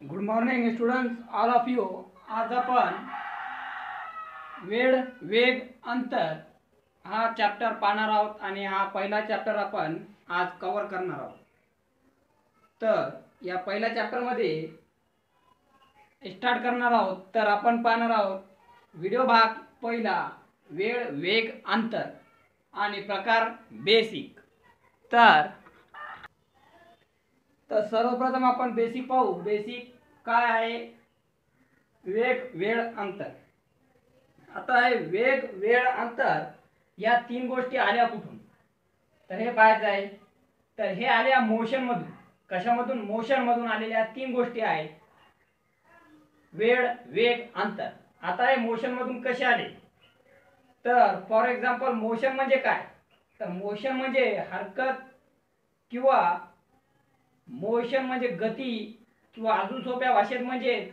Good morning students all of you. आज आपण वेळ वेग अंतर हा चॅप्टर पाहणार आहोत आणि हा पहिला चॅप्टर आपण आज कव्हर करणार आहोत. तर या पहिल्या चॅप्टरमध्ये स्टार्ट करणार आहोत. तर आपण पाहणार आहोत व्हिडिओ भाग पहिला, वेळ वेग अंतर आणि प्रकार बेसिक. तर सर्वप्रथम आपण बेसिक पाहू. बेसिक काय आहे? वेग वेळ अंतर. आता हे वेग वेळ अंतर या तीन गोष्टी आल्या कुठून? तर हे पाहायचं आहे. तर हे आल्या मोशन मधून. कशामधून? मोशन मधून आलेल्या तीन गोष्टी आहेत, वेळ वेग अंतर. आता हे मोशन मधून कसे आले? तर फॉर एक्झाम्पल मोशन म्हणजे काय? तर मोशन म्हणजे हरकत किंवा मोशन म्हणजे गती, किंवा अजून सोप्या भाषेत म्हणजे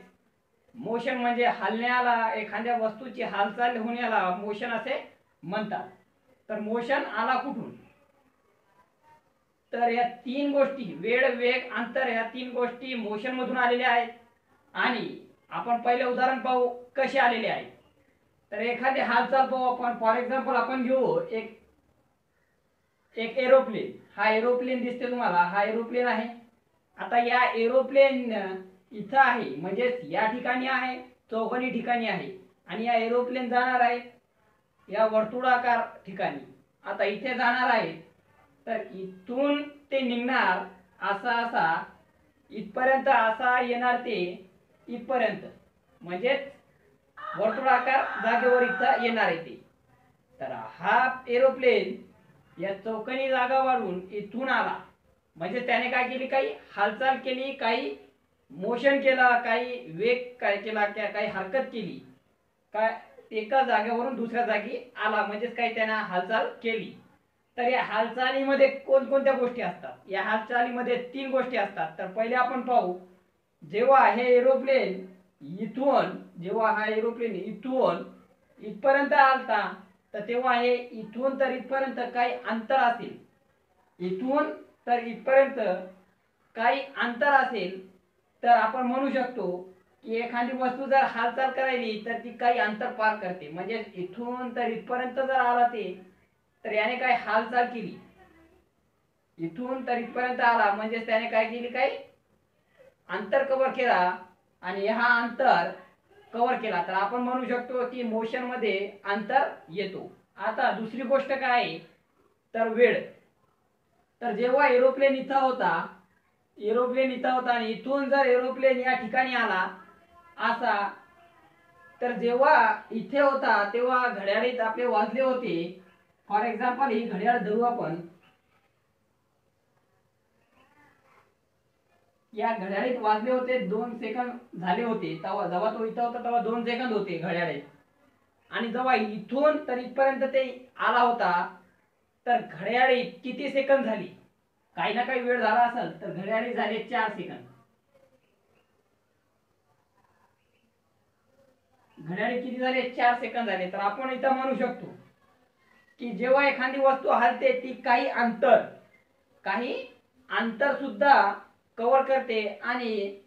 मोशन म्हणजे हलण्याला, एखाद्या वस्तूची हालचाल होण्याला मोशन असे म्हणतात. तर मोशन आला कुठून? तर या तीन गोष्टी, वेळ वेग अंतर, या तीन गोष्टी मोशन मधून आलेल्या आहेत. आणि आपण पहिले उदाहरण पाहू कसे आलेले आहे. तर एखादी हालचाल पाहू आपण. फॉर एक्झाम्पल आपण घेऊ एक एरोप्लेन. हा एरोप्लेन दिसते तुम्हाला, हा एरोप्लेन आहे. आता या एरोप्लेन इथं आहे, म्हणजे या ठिकाणी आहे, चौकोनी ठिकाणी आहे, आणि या एरोप्लेन जाणार आहे या वर्तुळाकार ठिकाणी. आता इथे जाणार आहे, तर इथून ते निघणार असा असा इथपर्यंत, असा येणार ते इथपर्यंत, म्हणजे वर्तुळाकार जागेवर इथं येणार आहे ते. तर हा एरोप्लेन या चौकोनी जागा वाढून इथून आला, म्हणजे त्याने काय केली? काही हालचाल केली, काही मोशन केला, काही वेग काय केला, काही हरकत केली. काय एका जागेवरून दुसऱ्या जागी आला, म्हणजेच काही त्याने हालचाल केली. तर या हालचालीमध्ये कोणकोणत्या गोष्टी असतात? या हालचालीमध्ये तीन गोष्टी असतात. तर पहिले आपण पाहू, जेव्हा हे एरोप्लेन इथून, जेव्हा हा एरोप्लेन इथून इथपर्यंत आलता, तर तेव्हा हे इथून तर इथपर्यंत काही अंतर असेल. इथून तर इथपर्यंत काही अंतर असेल, तर आपण म्हणू शकतो की एखादी वस्तू जर हालचाल करायली तर ती काही अंतर पार करते. म्हणजे इथून तर इथपर्यंत जर आला ते, तर याने काही हालचाल केली. इथून तर इथपर्यंत आला म्हणजे त्याने काय केली? काही अंतर कव्हर केला, आणि हा अंतर कव्हर केला, तर आपण म्हणू शकतो की मोशन मध्ये अंतर येतो. आता दुसरी गोष्ट काय आहे? तर वेळ. तर जेव्हा एरोप्लेन इथं होता, आणि इथून जर एरोप्लेन या ठिकाणी आला असा, तर जेव्हा इथे होता तेव्हा घड्याळीत आपले वाजले होते. फॉर एक्झाम्पल ही घड्याळ धरू आपण. या घड्याळीत वाजले होते 2 सेकंद झाले होते. जेव्हा तो इथं होता तेव्हा 2 सेकंद होते घड्याळीत. आणि जेव्हा इथून तर इथपर्यंत ते आला होता, तर घड्याळीत किती सेकंद झाली? काही ना काही वेळ झाला असेल, तर घड्याळीत झाले 4 सेकंद. घड्याळीत किती झाले? 4 सेकंद झाले. तर आपण इथं म्हणू शकतो की जेव्हा एखादी वस्तू हलते ती काही अंतर सुद्धा कव्हर करते, आणि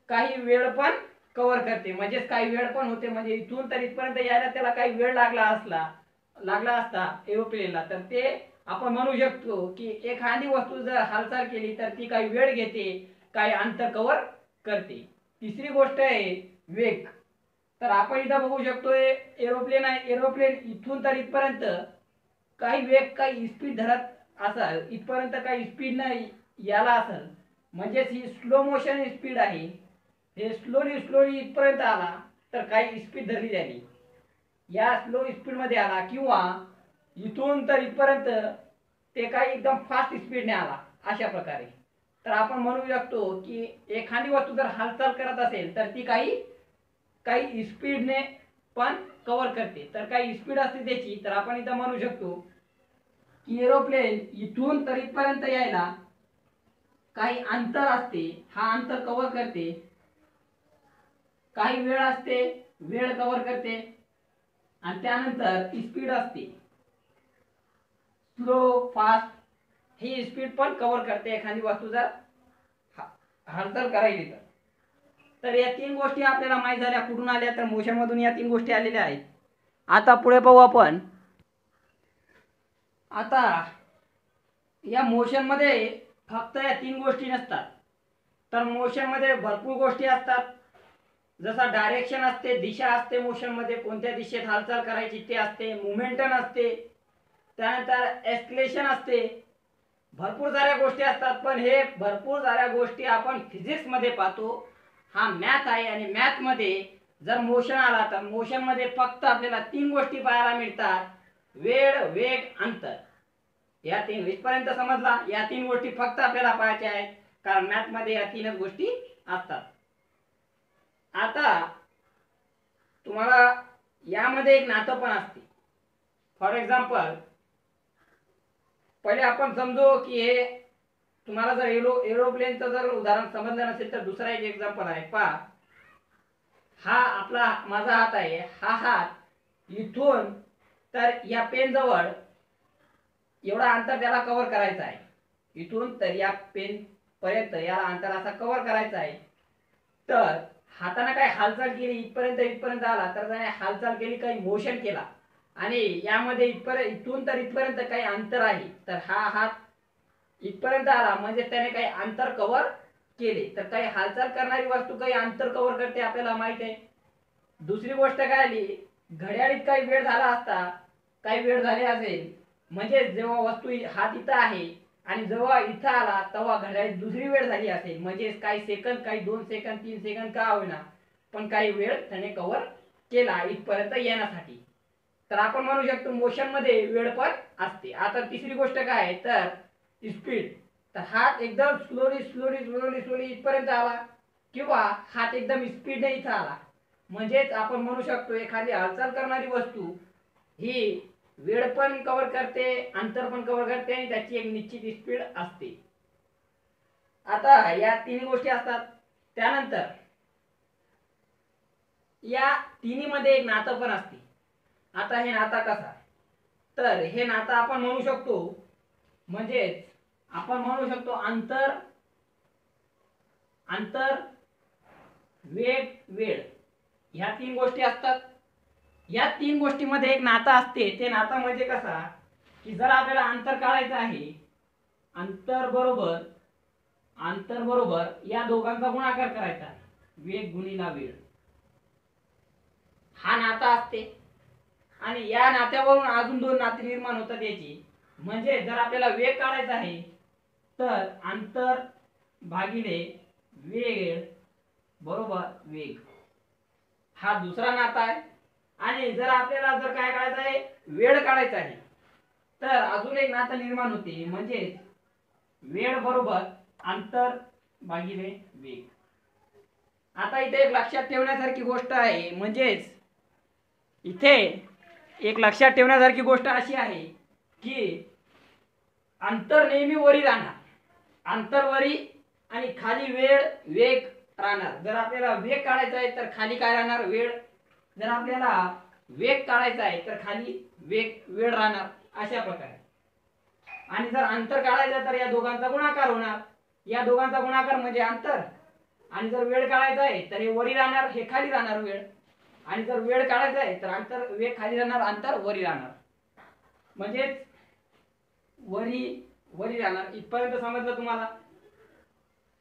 काही वेळ पण कव्हर करते. म्हणजे काही वेळ पण होते, म्हणजे इथून तर इथपर्यंत यायला त्याला काही वेळ लागला असता एरोप्लेनला, तर ते आपण म्हणू शकतो की एखादी वस्तू जर हालचाल केली तर ती काही वेळ घेते, काही अंतर कव्हर करते. तिसरी गोष्ट आहे वेग. तर आपण इथं बघू शकतोय एरोप्लेन आहे. एरोप्लेन इथून तर इथपर्यंत काही वेग, काही स्पीड धरत असेल, इथपर्यंत काही स्पीड नाही याला असेल, म्हणजेच ही स्लो मोशन स्पीड आहे. हे स्लोली इथपर्यंत आला, तर काही स्पीड धरली त्याने, या स्लो स्पीड मध्ये आला. किंवा इथून तर इथपर्यंत ते काही एकदम फास्ट स्पीडने आला, अशा प्रकारे. तर आपण म्हणू शकतो की एखादी वस्तू जर हालचाल करत असेल तर ती काही स्पीडने पण कव्हर करते. तर काही स्पीड असते त्याची. तर आपण इथं म्हणू शकतो की एरोप्लेन इथून तर इथपर्यंत यायला काही अंतर असते, हा अंतर कव्हर करते. काही वेळ असते, वेळ कव्हर करते, आणि त्यानंतर स्पीड असते, स्लो फास्ट, ही स्पीड पण कव्हर करते एखादी वस्तू जर हालचाल करायली तर. तर या तीन गोष्टी आपल्याला माहीत झाल्या कुठून आल्या, तर मोशनमधून या तीन गोष्टी आलेल्या आहेत. आता पुढे पाहू आपण. आता या मोशनमध्ये फक्त या तीन गोष्टी नसतात, तर मोशनमध्ये भरपूर गोष्टी असतात. जसा डायरेक्शन असते, दिशा असते, मोशनमध्ये कोणत्या दिशेत हालचाल करायची ते असते, मोमेंटम असते, त्यानंतर एस्केलेशन असते, भरपूर साऱ्या गोष्टी असतात. पण हे भरपूर साऱ्या गोष्टी आपण फिजिक्समध्ये पाहतो. हा मॅथ आहे आणि मॅथमध्ये जर मोशन आला तर मोशनमध्ये फक्त आपल्याला तीन गोष्टी पाहायला मिळतात: वेळ, वेग, अंतर. या तीन इथपर्यंत समजला. या तीन गोष्टी फक्त आपल्याला पाहायच्या आहेत, कारण मॅथमध्ये या तीनच गोष्टी असतात. आता तुम्हाला यामध्ये एक नातं पण असते. फॉर एक्झाम्पल, पहिले आपण समजू की हे तुम्हाला जर एरोप्लेनचं जर उदाहरण समजलं नसेल तर दुसरा एक एक्झाम्पल आहे. पहा, हा आपला माझा हात आहे. हा हात इथून तर या पेन जवळ एवढा अंतर त्याला कव्हर करायचं आहे. इथून तर या पेन पर्यंत या अंतर असा कव्हर करायचा आहे. तर हाताने काही हालचाल केली, इथपर्यंत आला तर त्याने हालचाल केली, काही मोशन केला, आणि यामध्ये इथून तर इथपर्यंत काही अंतर आहे. तर हा हात इथपर्यंत आला म्हणजे त्याने काही अंतर कव्हर केले. तर काही हालचाल करणारी वस्तू काही अंतर कव्हर करते, आपल्याला माहित आहे. दुसरी गोष्ट काय आली, घड्याळीत काही वेळ झाला असता, काही वेळ झाले असेल, म्हणजे जेव्हा वस्तू हात इथं आहे आणि जेव्हा इथं आला तेव्हा घड्याळीत दुसरी वेळ झाली असेल, म्हणजे काही सेकंद, काही 2 सेकंद, 3 सेकंद का होईना, पण काही वेळ त्याने कव्हर केला इथपर्यंत येण्यासाठी. तर आपण म्हणू शकतो मोशनमध्ये वेळ पण असते. आता तिसरी गोष्ट काय आहे तर स्पीड. तर हात एकदम स्लोली इथपर्यंत आला, किंवा हात एकदम स्पीडने इथं आला, म्हणजेच आपण म्हणू शकतो एखादी हालचाल करणारी वस्तू ही वेळ पण कव्हर करते, अंतर पण कव्हर करते, आणि त्याची एक निश्चित स्पीड असते. आता या तीन गोष्टी असतात. त्यानंतर या तिन्हीमध्ये एक नातं पण असते. आता हे नातं कसा, तर हे नातं आपण म्हणू शकतो, म्हणजेच आपण म्हणू शकतो अंतर, वेग, वेळ, ह्या तीन गोष्टी असतात. या तीन गोष्टीमध्ये एक नातं असते. ते नातं म्हणजे कसा, की जर आपल्याला अंतर काढायचं आहे, अंतर बरोबर या दोघांचा गुणाकार करायचा आहे, वेग गुणिला वेळ, हा नाता असते. आणि या नात्यावरून अजून दोन नाते निर्माण होतात याची. म्हणजे जर आपल्याला वेग काढायचा आहे तर अंतर भागिले वेळ बरोबर वेग, हा दुसरा नाता आहे. आणि जर आपल्याला जर काय काढायचं आहे, वेळ काढायचा आहे, तर अजून एक नातं निर्माण होते, म्हणजे वेळ बरोबर अंतर भागिले वेग. आता इथे एक लक्षात ठेवण्यासारखी गोष्ट आहे, म्हणजेच इथे एक लक्षात ठेवण्यासारखी गोष्ट अशी आहे की अंतर नेहमी वरी राहणार, अंतर वरी, आणि खाली वेळ, वेग राहणार. जर आपल्याला वेग काढायचा आहे तर खाली काय राहणार, वेळ. जर आपल्याला वेग काढायचा आहे तर खाली वेळ राहणार, अशा प्रकारे. आणि जर अंतर काढायचं तर या दोघांचा गुणाकार होणार, या दोघांचा गुणाकार म्हणजे अंतर. आणि जर वेळ काढायचा आहे तर हे वरी राहणार, हे खाली राहणार वेळ. आणि जर वेळ काढायचा आहे तर अंतर, वेग खाली राहणार, अंतर वरी राहणार, म्हणजेच वरी राहणार. इथपर्यंत समजलं तुम्हाला.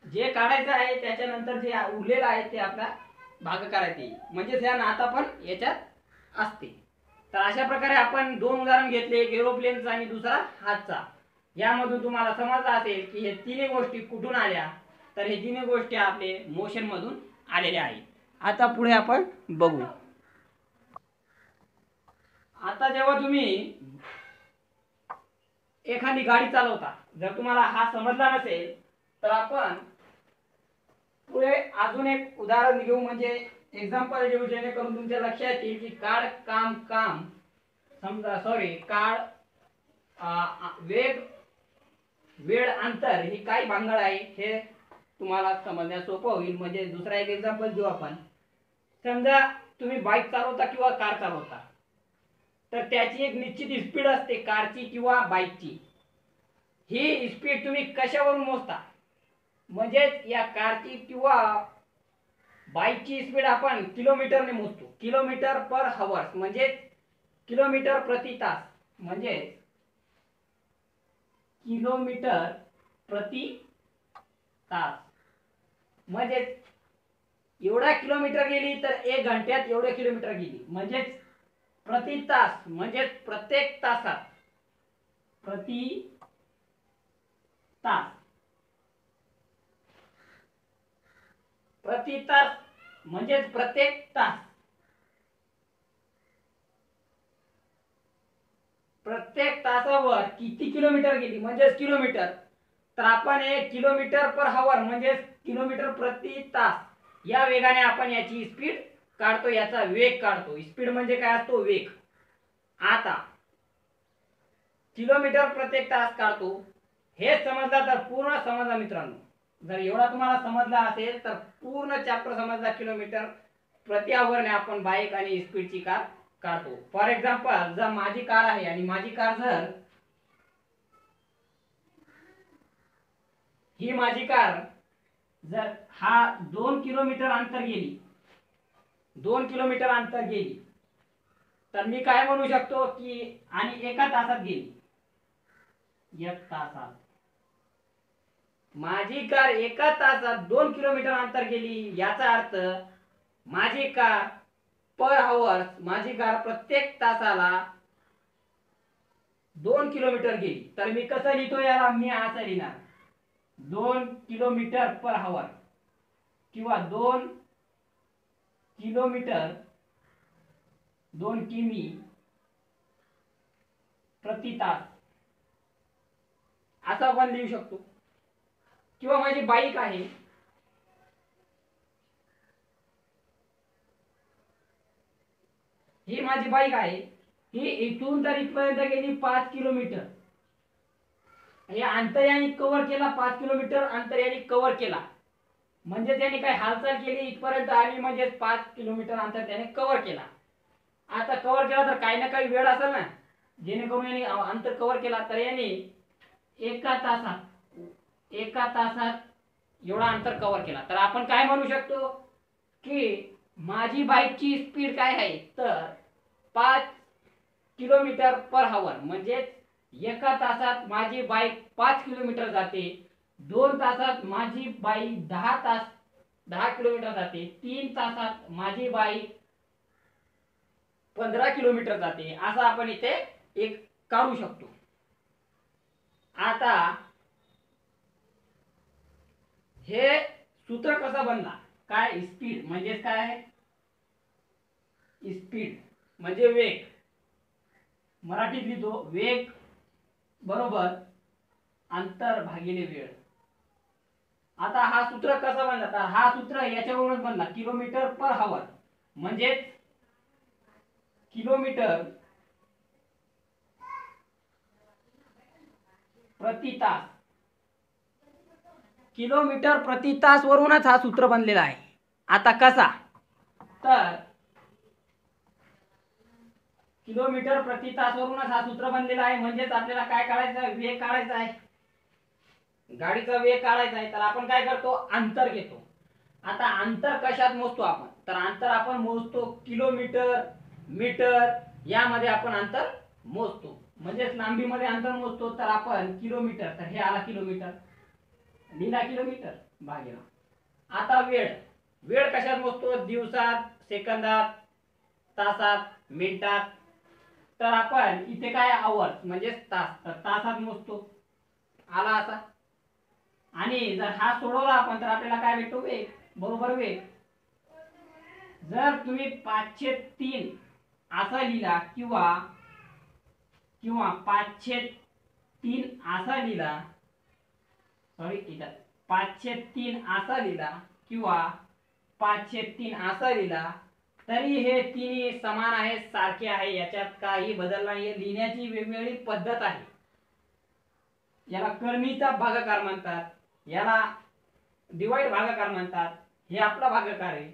जे काढायचं आहे त्याच्यानंतर जे उरलेलं आहे ते आपला भाग करायचे, म्हणजेच या नाता पण याच्यात असते. तर अशा प्रकारे आपण दोन उदाहरण घेतले, एक एरोप्लेनचा आणि दुसरा हातचा. यामधून तुम्हाला समजलं असेल की हे तिन्ही गोष्टी कुठून आल्या, तर हे तिन्ही गोष्टी आपले मोशन मधून आलेल्या आहेत. आता पुढे आपण बघू. आता जेव्हा तुम्ही एखादी गाडी चालवता, जर तुम्हाला हा समजला नसेल तर आपण पुढे अजून एक उदाहरण घेऊ, म्हणजे एक्झाम्पल घेऊ, जेणेकरून तुमच्या लक्षात येईल की काळ, काम समजा, काळ, वेग, वेळ, अंतर ही काय भानगड आहे हे तुम्हाला समजण्यास सोपं होईल. म्हणजे दुसरा एक एक्झाम्पल घेऊ आपण. समजा तुम्ही बाईक चालवता किंवा कार चालवता, तर त्याची एक निश्चित स्पीड असते कारची किंवा बाईकची. ही स्पीड तुम्ही कशावरून मोजता, म्हणजेच या कारची किंवा बाईकची स्पीड आपण किलोमीटरने मोजतो, किलोमीटर पर हवर्स म्हणजे किलोमीटर प्रति तास, म्हणजे किलोमीटर प्रति तास, म्हणजे एवढा किलोमीटर गेली तर 1 घंट्यात एवढे किलोमीटर गेली, म्हणजे प्रति तास म्हणजे प्रत्येक तासात, प्रति तास, प्रति तास म्हणजे प्रत्येक तास, प्रत्येक तासावर किती किलोमीटर गेली म्हणजे किलोमीटर, तर आपण एक किलोमीटर पर हवर म्हणजे किलोमीटर प्रति तास या वेगाने आपण याची स्पीड काढतो, याचा वेग काढतो. स्पीड म्हणजे काय असतो? वेग. आता किलोमीटर प्रत्येक तास काढतो, हे समजलं तर पूर्ण समजला मित्रांनो. जर एवढा तुम्हाला समजला असेल तर पूर्ण चॅप्टर समजला. किलोमीटर प्रति आवरने आपण बाईक आणि स्पीडची कार काढतो. फॉर एक्झाम्पल, जर माझी कार आहे आणि माझी कार जर ही माझी कार जर हा 2 किलोमीटर अंतर गेली, 2 किलोमीटर अंतर गेली, तर मी काय म्हणू शकतो की आणि एका तासात गेली, 1 तासात माझी कार एका तासात 2 किलोमीटर अंतर गेली, याचा अर्थ माझी कार पर आवर, माझी कार प्रत्येक तासाला 2 किलोमीटर गेली. तर मी कसं लिहितो याला? मी असं लिहिणार, 2 किलोमीटर पर आवर किंवा 2 किलोमीटर, 2 किमी प्रति तास असं आपण लिहू शकतो. किंवा माझी बाईक आहे, ही माझी बाईक आहे, ही इथून तर इथपर्यंत गेली 5 किलोमीटर, हे अंतर याने कव्हर केला, 5 किलोमीटर अंतर याने कव्हर केला, म्हणजे त्याने काय हालचाल केली, इथपर्यंत आली म्हणजे 5 किलोमीटर अंतर त्याने कव्हर केला. आता कव्हर केला तर काही ना काही वेळ असेल ना, जेणेकरून याने अंतर कव्हर केला, तर याने एका तासात एवढा अंतर कव्हर केला. तर आपण काय म्हणू शकतो की माझी बाईकची स्पीड काय आहे? तर 5 किलोमीटर पर आवर, म्हणजे एका तासात माझी बाईक 5 किलोमीटर जाते, 2 तासात माझी बाईक 10 किलोमीटर जाते, 3 तासात माझी बाईक 15 किलोमीटर जाते, असं आपण इथे एक काढू शकतो. आता हे सूत्र कसं बनला? काय? स्पीड म्हणजे काय आहे? स्पीड म्हणजे वेग. मराठीत लिहितो, वेग बरोबर अंतर भागिले वेळ. आता हा सूत्र कसा बनला? तर हा सूत्र याच्यावरूनच बनला, किलोमीटर पर आवर म्हणजे किलोमीटर प्रति तास, किलोमीटर प्रति तास वरूनच हा सूत्र बनलेला आहे. आता कसा? तर किलोमीटर प्रति तास वरूनच हा सूत्र बनलेला आहे, म्हणजेच आपल्याला काय काढायचं आहे? वेग काढायचा आहे, गाडीचा वेग काढायचा आहे. तर आपण काय करतो? अंतर घेतो. आता अंतर कशात मोजतो आपण? तर अंतर आपण मोजतो किलोमीटर, मीटर यामध्ये आपण अंतर मोजतो, म्हणजे लांबीमध्ये अंतर मोजतो. तर आपण किलोमीटर, तर हे आला किलोमीटर, लिहिला किलोमीटर भागिले. आता वेळ, वेळ कशात मोजतो? दिवसात, सेकंदात, तासात, मिनिटात. तर आपण इथे काय? आवर्स म्हणजे तास, तर तासात मोजतो, आला असा. आणि जर हा सोडवला आपण तर आपल्याला काय भेटतो? वेग बरोबर वेग. जर तुम्ही 503 असा लिहिला किंवा 503 असा लिहिला, सॉरी इथं 503 असा लिहिला किंवा 503 असा लिहिला, तरी हे तिन्ही समान आहे, सारखे आहे, याच्यात काही बदल नाही. लिहिण्याची वेगवेगळी पद्धत आहे. याला करणीचा भागाकार म्हणतात, याला डिवाइड भागाकार म्हणतात, हे आपला भागाकार आहे.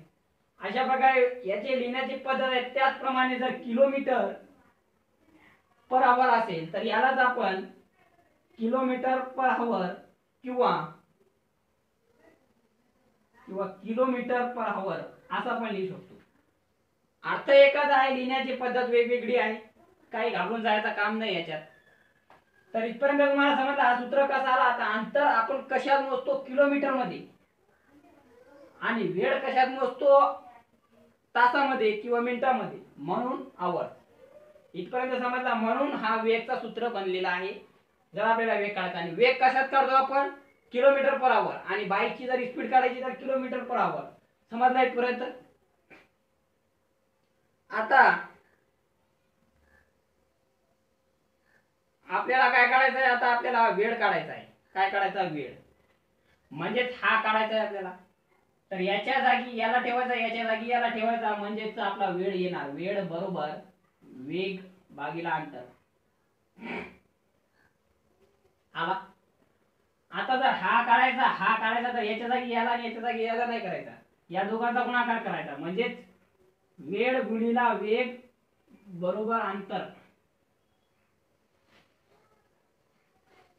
अशा प्रकारे याची लिहिण्याची पद्धत आहे. त्याचप्रमाणे जर किलोमीटर पर आवर असेल तर यालाच आपण किलोमीटर पर आवर किंवा किंवा किलोमीटर पर आवर असा पण लिहू शकतो. अर्थ एकच आहे, लिहिण्याची पद्धत वेगवेगळी आहे, काही घाबरून जायचं काम नाही याच्यात. तर इथपर्यंत तुम्हाला समजलं हा सूत्र कसा आला. आता अंतर आपण कशात मोजतो, किलोमीटर मध्ये, आणि वेळ कशात मोजतो, तासामध्ये किंवा मिनिटामध्ये, म्हणून आवर. इथपर्यंत समजला. म्हणून हा वेगचा सूत्र बनलेला आहे. जर आपल्याला वेग काढायचा, आणि वेग कशात काढतो आपण, किलोमीटर पर आवर, आणि बाईकची जर स्पीड काढायची तर किलोमीटर पर आवर. समजला इथपर्यंत. आता आपल्याला काय काढायचं आहे, आता आपल्याला वेळ काढायचा आहे. काय काढायचा, वेळ, म्हणजेच हा काढायचा आहे आपल्याला. तर याच्या जागी याला ठेवायचा, याच्या जागी याला ठेवायचा, म्हणजेच आपला वेळ येणार. वेळ बरोबर वेग भागिले अंतर आला. आता जर हा काढायचा तर याच्या जागी याला आणि याच्या जागी याला नाही करायचा, या दोघांचा गुणाकार करायचा, म्हणजेच वेळ गुणिला वेग बरोबर अंतर.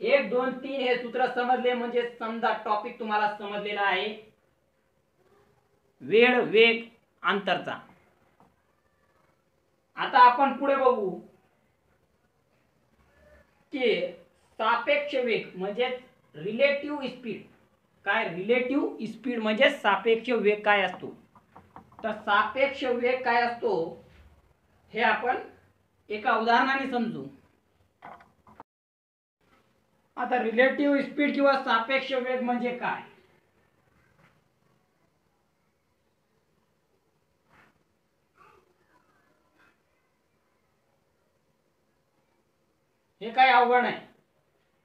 1 2 3 हे सूत्र समजले म्हणजे समजा टॉपिक तुम्हाला समजलेला आहे, वेळ वेग अंतरचा. आता आपण पुढे बघू की सापेक्ष वेग म्हणजे रिलेटिव्ह स्पीड. काय, रिलेटिव्ह स्पीड म्हणजे सापेक्ष वेग काय असतो. तर सापेक्ष वेग काय असतो हे आपण एका उदाहरणाने समजू. आता रिलेटिव्ह स्पीड किंवा सापेक्ष वेग म्हणजे काय, हे काय अवघड नाही.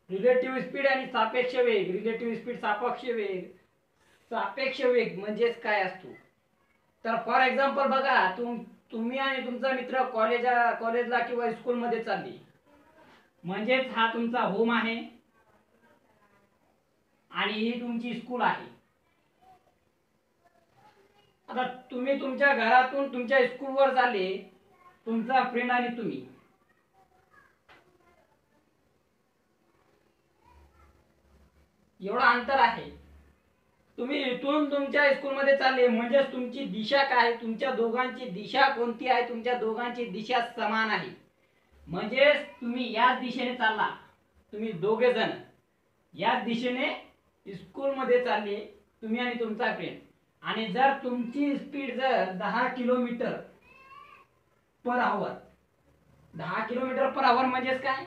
रिलेटिव्ह स्पीड आणि सापेक्ष वेग, रिलेटिव्ह स्पीड, सापेक्ष वेग म्हणजेच काय असतो. तर फॉर एक्झाम्पल बघा, तुम्ही आणि तुमचा मित्र कॉलेजला किंवा स्कूलमध्ये चालले, म्हणजेच हा तुमचा होम आहे आणि ही तुमची स्कूल आहे. आता तुम्ही तुमच्या घरातून तुमच्या स्कूलवर चालले, तुमचा फ्रेंड आणि तुम्ही. एवढा अंतर आहे. तुम्ही इथून तुमच्या स्कूलमध्ये चालले, म्हणजे तुमची दिशा काय, तुमच्या दोघांची दिशा कोणती आहे, तुमच्या दोघांची दिशा समान आहे. म्हणजे तुम्ही याच दिशेने चालला, तुम्ही दोघे जण याच दिशेने स्कूलमध्ये चालले, तुम्ही आणि तुमचा फ्रेंड. आणि जर तुमची स्पीड जर 10 kilometre per hour, 10 kilometre per hour म्हणजेच काय,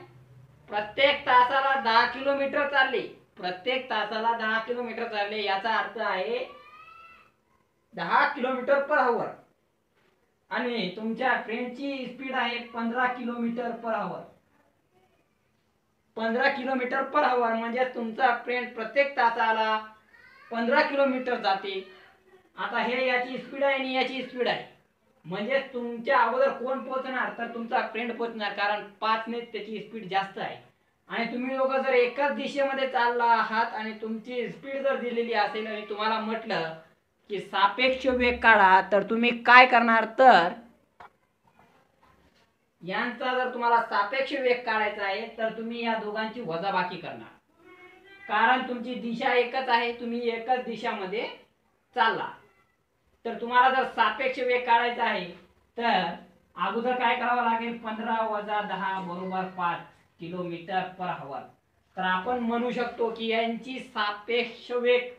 प्रत्येक तासाला 10 किलोमीटर चालले, प्रत्येक तासाला 10 किलोमीटर चालले, याचा अर्थ आहे 10 किलोमीटर पर आवर. आणि तुमच्या फ्रेंडची स्पीड आहे 15 kilometre per hour. 15 kilometre per hour म्हणजे तुमचा फ्रेंड प्रत्येक तासाला 15 किलोमीटर जाते. आता हे याची स्पीड आहे आणि याची स्पीड आहे, म्हणजे तुमच्या अगोदर कोण पोहोचणार, तर तुमचा फ्रेंड पोहोचणार, कारण 5 ने त्याची स्पीड जास्त आहे. आणि तुम्ही लोक जर एकाच दिशेमध्ये चालला आहात आणि तुमची स्पीड जर दिलेली असेल आणि तुम्हाला म्हटलं की सापेक्ष वेग काढा, तर तुम्ही काय करणार, तर यांचा जर तुम्हाला सापेक्ष वेग काढायचा आहे तर तुम्ही या दोघांची वजाबाकी करणार, कारण तुमची दिशा एकच आहे, तुम्ही एकच दिशामध्ये चालला. तर तुम्हाला जर सापेक्ष वेग काढायचा आहे तर अगोदर काय करावं लागेल, 15 वजा 10 बरोबर 5 किलोमीटर पर आवर. तर आपण म्हणू शकतो की यांची सापेक्ष वेग,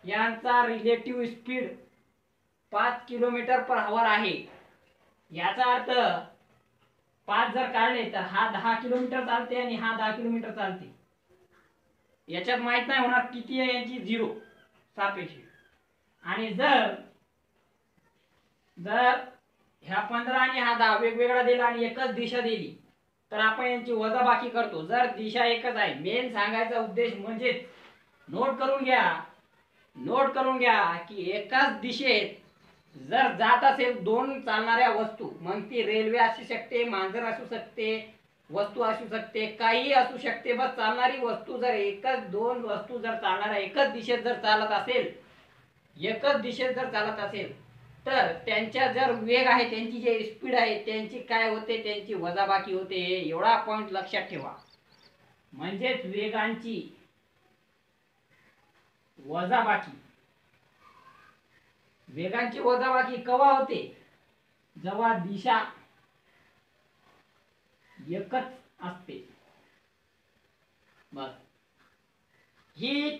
यांचा relative speed 5 kilometre per hour आहे. याचा अर्थ 5 जर काढले तर हा 10 किलोमीटर चालते आणि हा 10 किलोमीटर चालते. याच्यात माहित नाही होणार किती आहे यांची, 0 सापेक्ष. आणि जर ह्या 15 आणि हा 10 वेगवेगळा दिला आणि एकच दिशा दिली तर आपण यांची वजाबाकी करतो. जर दिशा एकच आहे, मेन सांगायचा उद्देश म्हणजे नोट करून घ्या की एकाच दिशेत जर जात असेल 2 चालणाऱ्या वस्तू, मग ती रेल्वे असू शकते, मांजर असू शकते, वस्तू असू शकते, काही असू शकते, बस चालणारी वस्तू जर एकच 2 वस्तू जर चालणाऱ्या एकच दिशेत जर चालत असेल तर त्यांच्या जर वेग आहे, त्यांची जे स्पीड आहे, त्यांची काय होते, त्यांची वजाबाकी होते. एवढा पॉइंट लक्षात ठेवा. म्हणजेच वेगांची वजाबाकी वेगांची वजाबाकी केव्हा होते? जेव्हा दिशा एकच असते. बस ही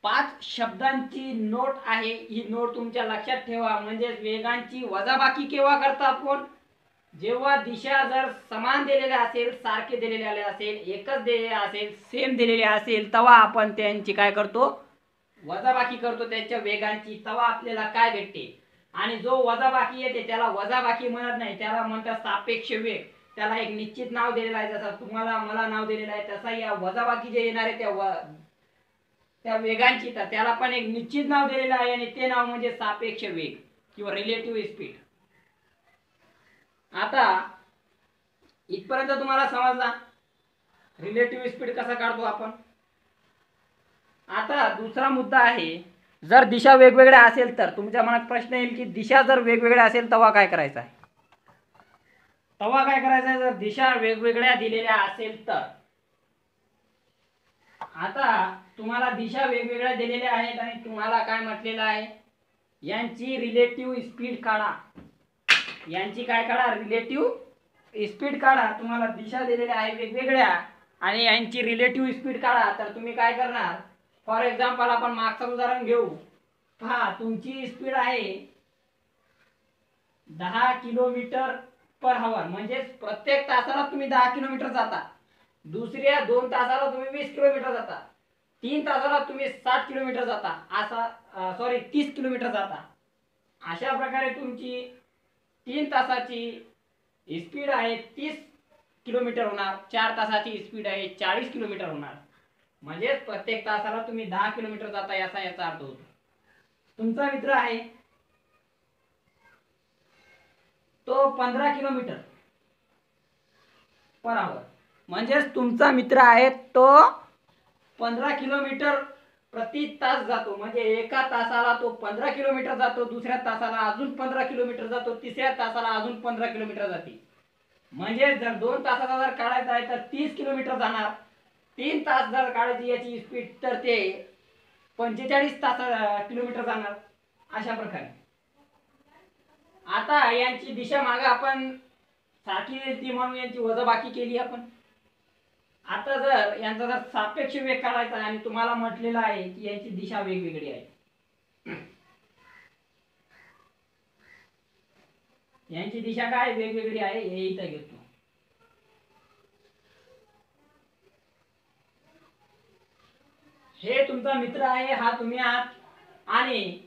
5 शब्दांची नोट आहे. ही नोट तुमच्या लक्षात ठेवा. म्हणजे वेगांची वजाबाकी केव्हा करता आपण? जेव्हा दिशा जर समान दिलेले असेल, सारखे दिलेले असेल, एकच दिलेले असेल, सेम दिलेले असेल, तेव्हा आपण त्यांची काय करतो? वजाबाकी करतो त्यांच्या वेगांची. तेव्हा आपल्याला काय भेटते? आणि जो वजाबाकी येते त्याला वजाबाकी म्हणत नाही, त्याला म्हणतात सापेक्ष वेग. त्याला एक निश्चित नाव दिलेलं आहे. जसं तुम्हाला मला नाव दिलेलं आहे तसा या वजाबाकी जे येणार आहे त्या वेगांची तर त्याला पण एक निश्चित नाव दिलेलं आहे आणि ते नाव म्हणजे सापेक्ष वेग किंवा रिलेटिव्ह स्पीड. आता इथपर्यंत तुम्हाला समजला रिलेटिव्ह स्पीड कसा काढतो आपण. आता दुसरा मुद्दा आहे, जर दिशा वेगवेगळ्या असेल तर तुमच्या मनात प्रश्न येईल की दिशा जर वेगवेगळ्या असेल तेव्हा काय करायचं आहे? जर दिशा वेगवेगळ्या दिलेल्या असेल तर. आता तुम्हाला दिशा वेगवेगळ्या दिलेल्या आहेत आणि तुम्हाला काय म्हटलेलं आहे? यांची रिलेटिव्ह स्पीड काढा. यांची काय काढा? रिलेटिव्ह स्पीड काढा. तुम्हाला दिशा दिलेल्या आहे वेगवेगळ्या आणि यांची रिलेटिव्ह स्पीड काढा. तर तुम्ही काय करणार? फॉर एक्झाम्पल आपण मागचं उदाहरण घेऊ. पहा, तुमची स्पीड आहे 10 किलोमीटर पर आवर. म्हणजे प्रत्येक तासाला तुम्ही 10 किलोमीटर जाता. दुसऱ्या 2 तासाला तुम्ही 20 किलोमीटर जाता. 3 तासाला तुम्ही 60 किलोमीटर जाता. असा 30 किलोमीटर जाता. अशा प्रकारे तुमची 3 तासाची स्पीड आहे 30 किलोमीटर होणार. 4 तासाची स्पीड आहे 40 किलोमीटर होणार. म्हणजे प्रत्येक तासाला तुम्ही 10 किलोमीटर जाता याचा अर्थ होतो. तुमचा मित्र आहे तो 15 किलोमीटर पर आवर. म्हणजेच तुमचा मित्र आहे तो 15 किलोमीटर प्रति तास जातो. म्हणजे एका तासाला तो 15 किलोमीटर जातो, दुसऱ्या तासाला अजून 15 किलोमीटर जातो, तिसऱ्या तासाला अजून 15 किलोमीटर जाते. म्हणजे जर 2 तासाचा जर काढायचा आहे तर 30 किलोमीटर जाणार. 3 तास जर काढायची याची स्पीड तर ते 45 किलोमीटर जाणार. अशा प्रकारे. आता यांची दिशा मागे आपण सारखी ती म्हणून यांची वजाबाकी केली आपण. आता जर यांचा जर सापेक्ष वेग काढायचा आहे आणि तुम्हाला म्हटलेलं आहे की यांची दिशा वेगवेगळी आहे. यांची दिशा काय वेगवेगळी आहे हे इथं घेतो. हे तुमचा मित्र आहे, हा तुम्ही आहात आणि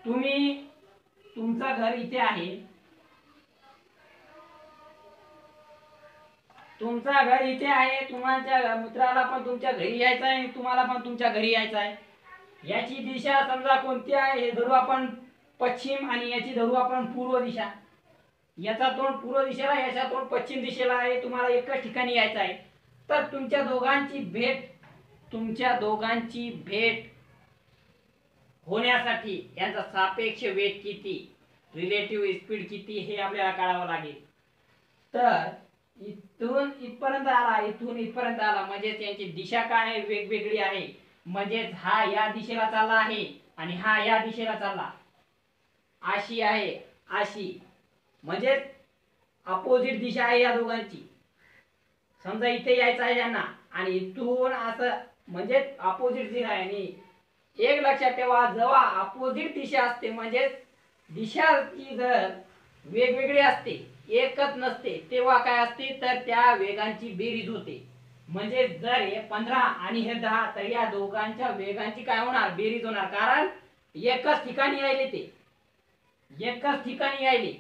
तुमचं घर इथे आहे. तुमचा घर इथे आहे. तुमच्या मित्राला पण तुमच्या घरी यायचं आहे, तुम्हाला पण तुमच्या घरी यायचं आहे. याची दिशा समजा कोणती आहे हे धरू आपण पश्चिम आणि याची धरू आपण पूर्व दिशा. याचा तोंड पूर्व दिशेला, याचा तोंड पश्चिम दिशेला आहे. तुम्हाला एकच ठिकाणी यायचं आहे. तर तुमच्या दोघांची भेट होण्यासाठी यांचा सापेक्ष वेग किती, रिलेटिव्ह स्पीड किती हे आपल्याला काढावं लागेल. तर इथून इथपर्यंत आला, इथून इथपर्यंत आला म्हणजे त्यांची दिशा काय आहे? वेगवेगळी आहे. म्हणजे हा या दिशेला चालला आहे आणि हा या दिशेला चालला. अशी आहे, अशी. म्हणजे अपोजिट दिशा आहे या दोघांची. समजा इथे यायचं आहे यांना आणि इथून असं म्हणजे अपोजिट दिशा आहे. आणि एक लक्षात ठेवा, जेव्हा अपोजिट दिशा असते म्हणजे दिशा की जर वेगवेगळी असते, एकच नसते, तेव्हा काय असते तर त्या वेगांची बेरीज होते. म्हणजे जर हे 15 आणि हे 10 तर या दोघांच्या वेगांची काय होणार? बेरीज होणार. कारण एकच ठिकाणी यायले, ते एकच ठिकाणी यायले,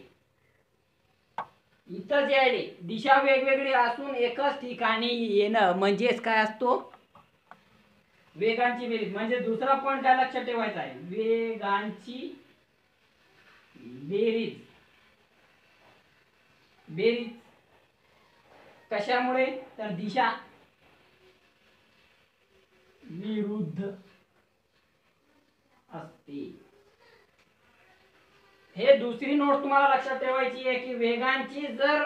इथंच यायले. दिशा वेगवेगळी असून एकच ठिकाणी येणं म्हणजेच काय असतो? वेगांची बेरीज. म्हणजे दुसरा पॉइंट काय लक्षात ठेवायचा आहे? वेगांची बेरीज. बेरीज कशामुळे? तर दिशा विरुद्ध असते. हे दुसरी नोट तुम्हाला लक्षात ठेवायची आहे की वेगांची जर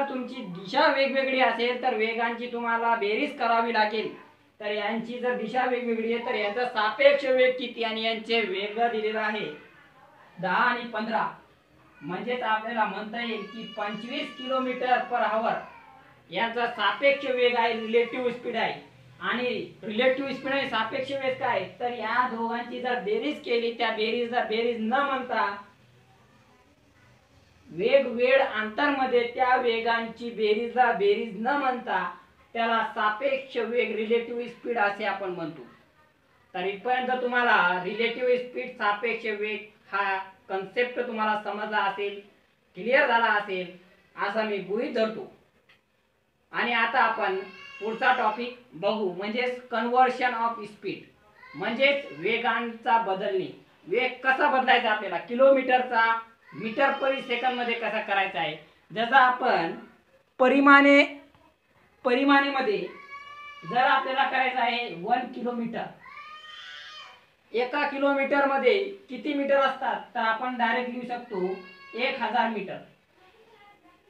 तुमची दिशा वेगवेगळी असेल तर वेगांची तुम्हाला बेरीज करावी लागेल. तर यांची जर दिशा वेगवेगळी आहे तर याचा सापेक्ष वेग किती आणि यांचे वेग दिलेला आहे 10 आणि 15, म्हणजेच आपल्याला म्हणता येईल की 25 किलोमीटर पर आवर यांचा सापेक्ष वेग आहे, रिलेटिव्ह स्पीड आहे. आणि रिलेटिव्ह स्पीड आणि सापेक्ष वेग काय, तर या दोघांची जर बेरीज केली, त्या बेरीजला बेरीज न म्हणता वेग वेळ अंतर मध्ये त्या वेगांची बेरीजला बेरीज न म्हणता त्याला सापेक्ष वेग रिलेटिव्ह स्पीड असे आपण म्हणतो. तर इथपर्यंत तुम्हाला रिलेटिव्ह स्पीड सापेक्ष वेग हा कन्सेप्ट तुम्हाला समजला असेल, क्लिअर झाला असेल असा मी गृहीत धरतो. आणि आता आपण पुढचा टॉपिक बघू, म्हणजे कन्व्हर्शन ऑफ स्पीड, म्हणजेच वेगांचा बदलणे. वेग कसा बदलायचा आपल्याला, किलोमीटरचा मीटर पर सेकंद मध्ये कसा करायचा आहे. जसं आपण परिमाणेमध्ये जर आपल्याला करायचं आहे 1 किलोमीटर, एका किलोमीटर मध्ये किती मीटर असतात, तर आपण डायरेक्ट लिहू शकतो 1000 मीटर.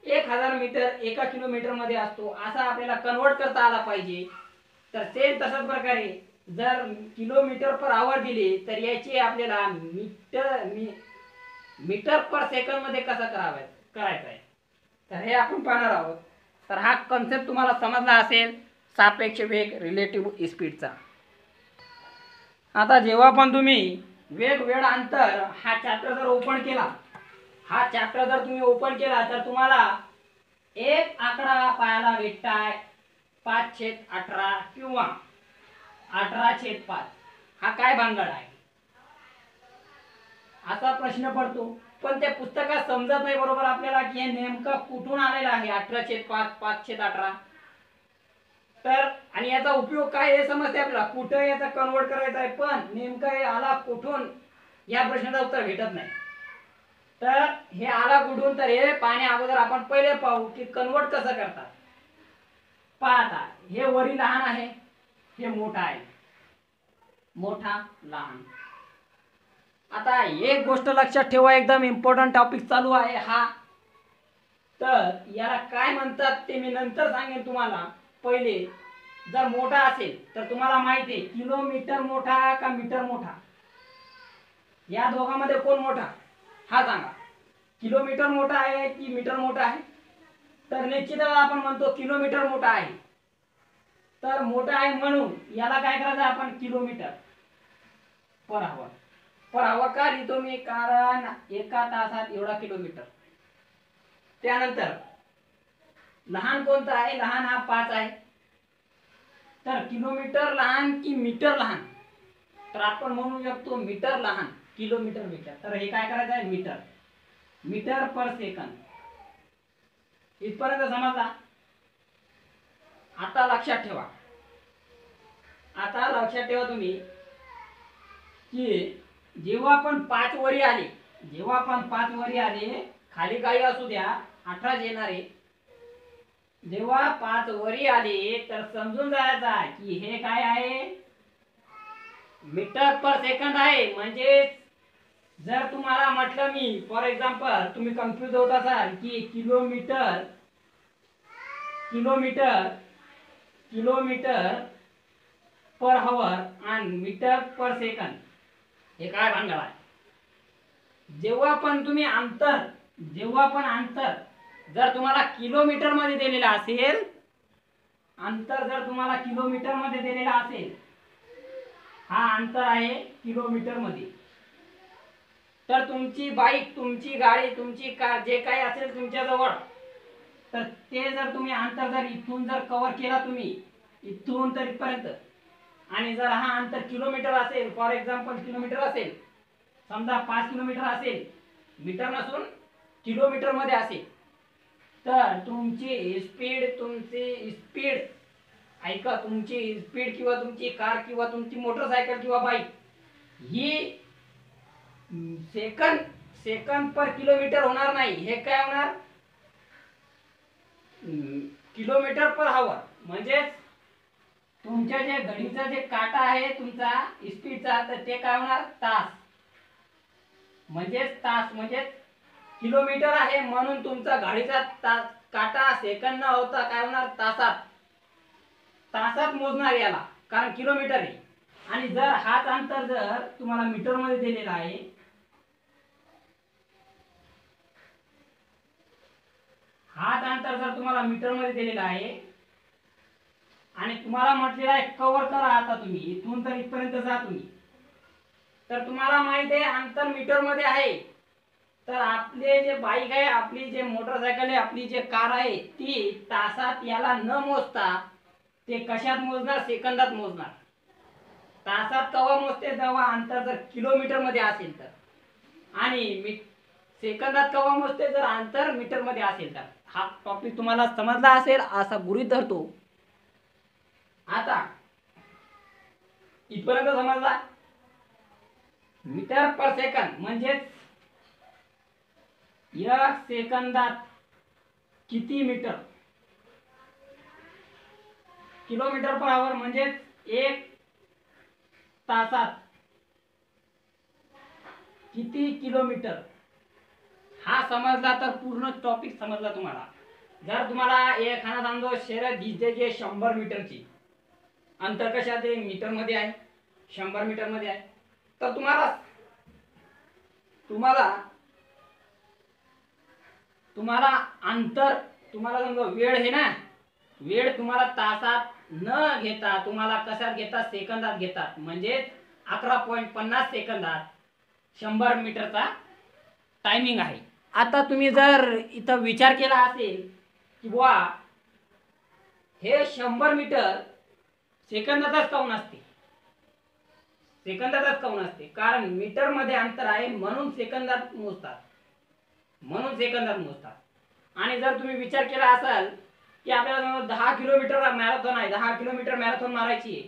1000 मीटर एका किलोमीटर मध्ये असतो, असा आपल्याला कन्वर्ट करता आला पाहिजे. तर सेम तशाच प्रकारे जर किलोमीटर पर आवर दिले तर याची आपल्याला मीटर पर सेकंद मध्ये कसं करायचं आहे, तर हे आपण पाहणार आहोत. तर हा कन्सेप्ट तुम्हाला समजला असेल सापेक्ष वेग रिलेटिव्ह स्पीडचा. आता जेव्हा पण तुम्ही वेग वेळ अंतर हा चॅप्टर जर ओपन केला, तुम्ही ओपन केला तर तुम्हाला एक आकडा पाहायला भेटताय 5/18 किंवा 18/5. हा काय भानगड आहे असा प्रश्न पडतो. पण त्या पुस्तकात समजत नाही बरोबर आपल्याला की हे नेमकं कुठून आलेलं आहे 18/5, 5/18. तर आणि याचा उपयोग काय हे समजते आपल्याला, कुठे याचा कन्वर्ट करायचा आहे, पण नेमकं हे आला कुठून या प्रश्नाचं उत्तर भेटत नाही. तर हे आला कुठून, तर हे पाहण्या अगोदर आपण पहिले पाहू की कन्वर्ट कसं करतात. पहा, हे वरी लहान आहे, हे मोठा आहे, मोठा लहान. आता एक गोष्ट लक्षात ठेवा, एकदम इम्पॉर्टंट टॉपिक चालू आहे हा. तर याला काय म्हणतात ते मी नंतर सांगेन तुम्हाला. पहिले जर मोठा असेल तर तुम्हाला माहिती आहे किलोमीटर मोठा का मीटर मोठा, या दोघांमध्ये कोण मोठा हा सांगा. किलोमीटर मोठा आहे की मीटर मोठा आहे, तर निश्चितच आपण म्हणतो किलोमीटर मोठा आहे. तर मोठा आहे म्हणून याला काय करायचं आपण, kilometre per hour. Per hour का लिहितो मी, कारण एका तासात एवढा किलोमीटर. त्यानंतर लहान कोणता आहे, लहान हा 5 आहे. तर किलोमीटर लहान की मीटर लहान, तर आपण म्हणू शकतो मीटर लहान, किलोमीटर मीटर. तर हे काय करायचं आहे, मीटर पर सेकंद. इथपर्यंत समजला. आता लक्षात ठेवा तुम्ही की जेव्हा पण 5 वरी आले, खाली काही असू द्या 18 येणारे, जेव्हा 5 वरी आले तर समजून जायचा की हे काय आहे, मीटर पर सेकंद आहे. म्हणजे जर तुम्हाला म्हटलं मी फॉर एक्झाम्पल, तुम्ही कन्फ्यूज होत असाल की किलोमीटर पर आवर आणि मीटर पर सेकंद हे काय भानगड आहे. जेव्हा पण अंतर जर तुम्हाला किलोमीटर मध्ये दिलेला असेल, हा अंतर आहे किलोमीटर मध्ये, तर तुमची बाईक, तुमची गाडी, तुमची कार जे काही असेल तुमच्या जवळ, तर ते जर तुम्ही अंतर जर इथून जर कव्हर केला तुम्ही इथून तर इथपर्यंत, आणि जर हा अंतर किलोमीटर असेल, फॉर एक्झाम्पल किलोमीटर असेल, समजा 5 किलोमीटर असेल, मीटर नसून किलोमीटर मध्ये असेल, तर तुमची स्पीड ऐका, तुमची स्पीड किंवा तुमची कार किंवा तुमची मोटरसायकल किंवा बाईक ही सेकंद पर किलोमीटर होणार नाही. हे काय होणार, किलोमीटर पर आवर. म्हणजे तुमच्या जे घडीचा जे काटा आहे तुमचा स्पीडचा, तर ते काय होणार, तास. म्हणजे किलोमीटर आहे म्हणून तुमचा घडीचा काटा सेकंद न होता काय होणार, तासात मोजणार याला. कारण किलोमीटर आहे. आणि जर हाच अंतर जर तुम्हाला मीटर मध्ये दिलेला आहे, हाच अंतर जर तुम्हाला मीटर मध्ये दिलेला आहे आणि तुम्हाला म्हटलेलं आहे कव्हर करा, आता तुम्ही इथून तर इथपर्यंत जा तुम्ही, तर तुम्हाला माहिती आहे अंतर मीटर मध्ये आहे, तर आपले जे बाईक आहे, आपली जे मोटरसायकल आहे, आपली जे कार आहे, ती तासात याला न मोजता ते कशात मोजणार? सेकंदात मोजणार. तासात केव्हा मोजते? जेव्हा अंतर जर किलोमीटर मध्ये असेल तर, आणि सेकंदात केव्हा मोजते? जर अंतर मीटर मध्ये असेल तर. हा टॉपिक तुम्हाला समजला असेल असा गृहीत धरतो. आता इथपर्यंत समजला? मीटर पर सेकंद म्हणजेच एक सेकंदात किती मीटर, किलोमीटर पर आवर म्हणजेच एक तासात किती किलोमीटर. हा समजला तर पूर्ण टॉपिक समजला तुम्हाला. जर तुम्हाला एखादा समजा शर्यत दिसते जे 100 मीटरची, अंतर कशात आहे? मीटर मध्ये आहे, 100 मीटर मध्ये आहे, तर तुम्हाला अंतर, तुम्हाला समजा वेळ आहे ना, वेळ तुम्हाला तासात न घेता तुम्हाला कशात घेतात? सेकंदात घेतात. म्हणजे 11.50 सेकंदात 100 मीटरचा टायमिंग आहे. आता तुम्ही जर इथं विचार केला असेल की बुवा हे 100 मीटर सेकंदातच काऊन असते? सेकंदातच काऊन असते? कारण मीटर मध्ये अंतर आहे म्हणून सेकंदात मोजतात, आणि जर तुम्ही विचार केला असाल की आपल्याला 10 किलोमीटर मॅरेथॉन आहे, 10 किलोमीटर मॅरेथॉन मारायची आहे,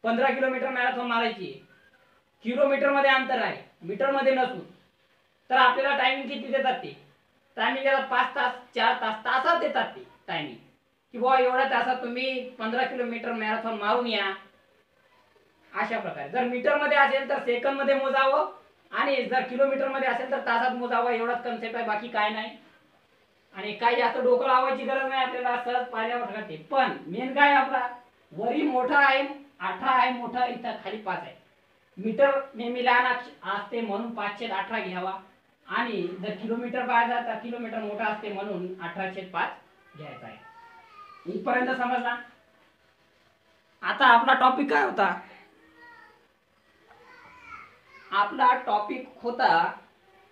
15 किलोमीटर मॅरेथॉन मारायची आहे, किलोमीटर मध्ये अंतर आहे, मीटर मध्ये नसून, तर आपल्याला टायमिंग किती देतात? ते टायमिंग 5 तास 4 तास तासात देतात ते टायमिंग, की बुवा एवढ्या तासात तुम्ही 15 किलोमीटर मॅरेथॉन मारून या. अशा प्रकारे जर मीटर मध्ये असेल तर सेकंद मध्ये मोजावं, आणि जर किलोमीटर मध्ये असेल तर तासात मोजावं. एवढाच कन्सेप्ट आहे, बाकी काय नाही. आणि काही जास्त डोकं लावायची गरज नाही आपल्याला, सहज पाहिल्यावर कळते. पण मेन काय आपला वरी मोठा आहे 18 आहे, मोठा इथं खाली 5 आहे. मीटर नेहमी लहान असते म्हणून 5/18 घ्यावा, आणि जर किलोमीटर पाहायचा तर किलोमीटर मोठा असते म्हणून 18/5 घ्यायचा आहे. इथपर्यंत समजला? आता आपला टॉपिक काय होता? आपला टॉपिक होता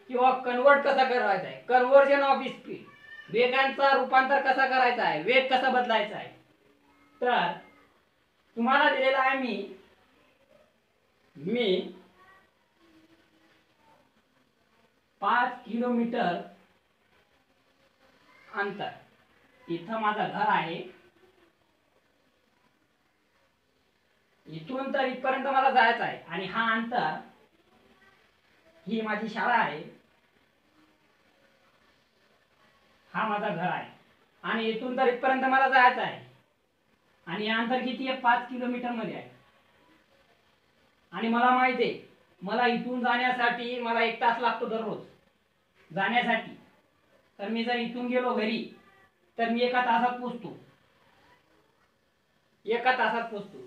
किंवा कन्वर्ट कसा करायचा आहे, कन्वर्जन ऑफ स्पीड, वेगांचा रूपांतर कसा करायचा आहे, वेग कसा बदलायचा आहे. तर तुम्हाला दिलेला आहे मी 5 किलोमीटर अंतर, इथं माझं घर आहे, इथून तर इथपर्यंत मला जायचं आहे, आणि हा अंतर, ही माझी शाळा आहे, हा माझा घर आहे, आणि इथून तर इथपर्यंत मला जायचं आहे, आणि हे अंतर किती आहे? 5 किलोमीटर मध्ये आहे. आणि मला माहिती आहे मला इथून जाण्यासाठी मला 1 तास लागतो दररोज जाण्यासाठी. तर मी जर इथून गेलो घरी तर मी 1 तासात पोहोचतो, 1 तासात पोहोचतो.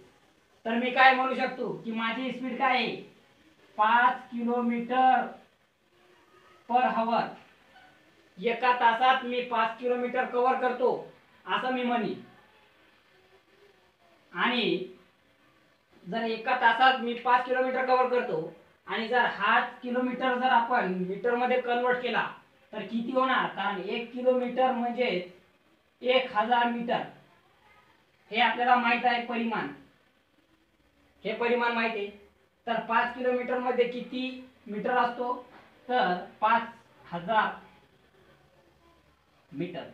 तर मी काय म्हणू शकतो की माझी स्पीड काय आहे? 5 किलोमीटर पर आवर. 1 तासात मी 5 किलोमीटर कव्हर करतो असं मी म्हणेन. आणि जर 1 तासात मी 5 किलोमीटर कव्हर करतो, आणि जर हाच किलोमीटर जर आपण मीटर मध्ये कन्वर्ट केला तर किती होणार? कारण 1 किलोमीटर म्हणजे 1000 मीटर. हे आपल्याला माहित आहे परिमाण, हे परिमाण माहिती आहे. तर 5 किलोमीटर मध्ये किती मीटर असतो? तर 5000 मीटर.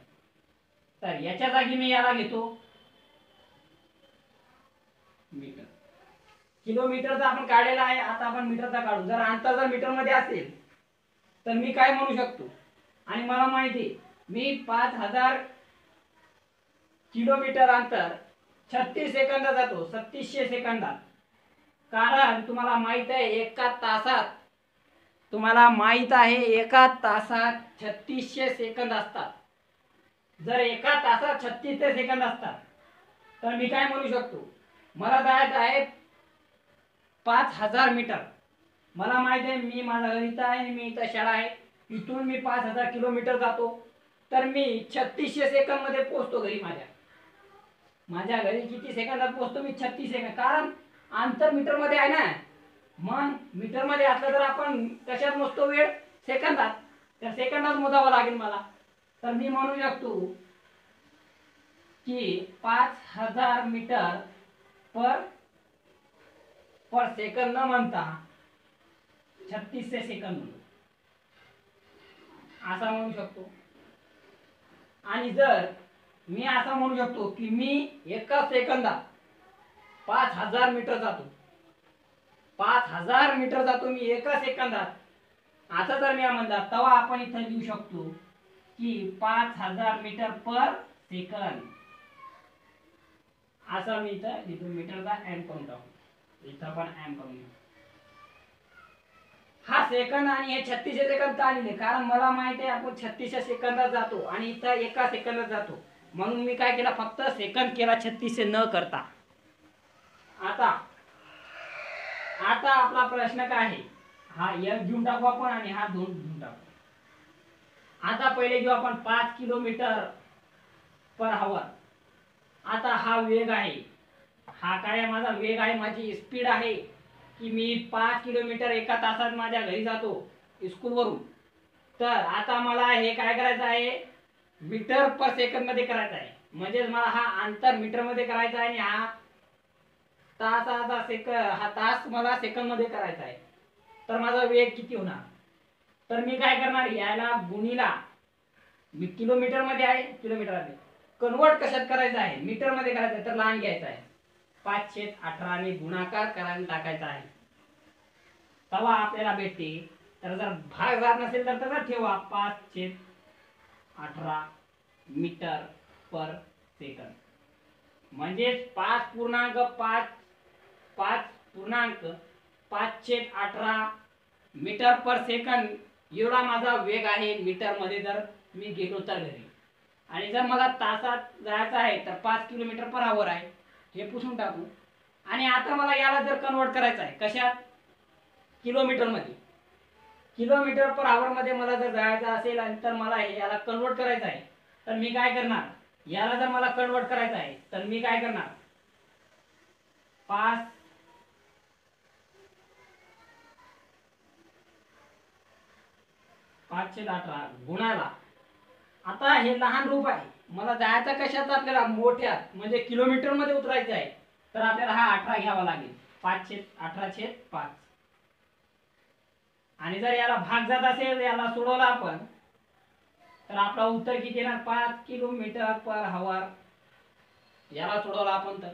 तर याच्या जागी मी याला घेतो मीटर. किलोमीटरचा आपण काढलेला आहे, आता आपण मीटरचा काढू. जर अंतर जर मीटर मध्ये असेल तर मी काय म्हणू शकतो? आणि मला माहिती मी 5000 किलोमीटर अंतर 36 सेकंदात जातो, 3600 सेकंदात. कारण तुम्हाला माहित आहे 1 तासात, तुम्हाला माहित आहे 1 तासात 3600 सेकंद असतात. जर 1 तासात 3600 सेकंद असतात तर मी काय म्हणू शकतो? मला जायचं आहे 5000 मीटर. मला माहिती आहे मी माझ्या घरी इथं आहे, मी इथं शाळा आहे, इथून मी 5000 किलोमीटर जातो, तर मी 3600 सेकंदमध्ये पोहोचतो घरी. माझ्या घरी किती सेकंदात पोहोचतो मी? 36 सेकंद. कारण अंतर मीटर मध्ये आहे ना. मग मीटर मध्ये असलं तर आपण कशात मोजतो वेळ? सेकंदात. तर सेकंदात मोजावं लागेल मला. तर मी म्हणू शकतो की 5000 मीटर पर सेकंद न म्हणता 3600 सेकंद असा म्हणू शकतो. आणि जर मी असं म्हणू शकतो की मी एका सेकंदात 5000 मीटर जातो, 5000 मीटर जातो मी एका सेकंदात, असं जर मी म्हणला तेव्हा आपण इथं लिहू शकतो की 5000 मीटर पर सेकंद. असं मी इथं लिहितो. मीटरचा एम करून टाकू, इथं पण एम करून घेऊ. हा सेकंद आणि हे 3600 सेकंद का लिहिले? कारण मला माहिती आहे आपण 3600 सेकंदात जातो आणि इथं एका सेकंदात जातो, म्हणून मी काय केला? फक्त सेकंद केला 3600 न करता. आता आपला प्रश्न काय आहे? हा एक घेऊन टाकू आपण आणि हा 2 घेऊन टाकू. आता पहिले घेऊ आपण 5 किलोमीटर पर आवर. आता हा वेग आहे, हा काय माझा वेग आहे, माझी स्पीड आहे की मी 5 किलोमीटर एका तासात माझ्या घरी जातो स्कूलवरून. तर आता मला हे काय करायचं आहे? मीटर पर सेकंद मध्ये करायचं आहे. म्हणजे मला हा अंतर मीटर मध्ये करायचा आहे आणि हा तास मला सेकंद मध्ये करायचा आहे. तर माझा वेग किती होणार? तर मी काय करणार? याला गुणीला, मी किलोमीटर मध्ये आहे, किलोमीटर मध्ये कन्वर्ट कशात करायचं आहे? मीटर मध्ये करायचं आहे. तर लहान घ्यायचं आहे, 5/18 ने गुणाकार करायला टाकायचा आहे, तेव्हा आपल्याला भेटते. तर जर भागाकार नसेल तर तसा ठेवा, 5/18 मीटर पर सेकंद. म्हणजे 5.18 मीटर पर सेकंद एवढा माझा वेग आहे मीटर मध्ये जर मी गेलो तर घरी. आणि जर मला तासात जायचं आहे तर 5 किलोमीटर पर आवर आहे, हे पुसून टाकू. आणि आता मला याला जर कन्वर्ट करायचं आहे कशात? किलोमीटर मध्ये. किलोमीटर पर आवर मध्ये मला जर जायचं असेल आणि तर मला याला कन्वर्ट करायचं आहे, तर मी काय करणार? याला जर मला कन्वर्ट करायचं आहे तर मी काय करणार? 5/18 गुणाला. आता हे लहान रूप आहे, मला जायचं कशात? आपल्याला मोठ्यात, म्हणजे किलोमीटर मध्ये उतरायचं आहे. तर आपल्याला हा 18 घ्यावा लागेल, 5/18/5. आणि जर याला भाग जात असेल, याला सोडवला आपण, तर आपला उत्तर किती येणार? 5 किलोमीटर पर आवर. याला सोडवला आपण तर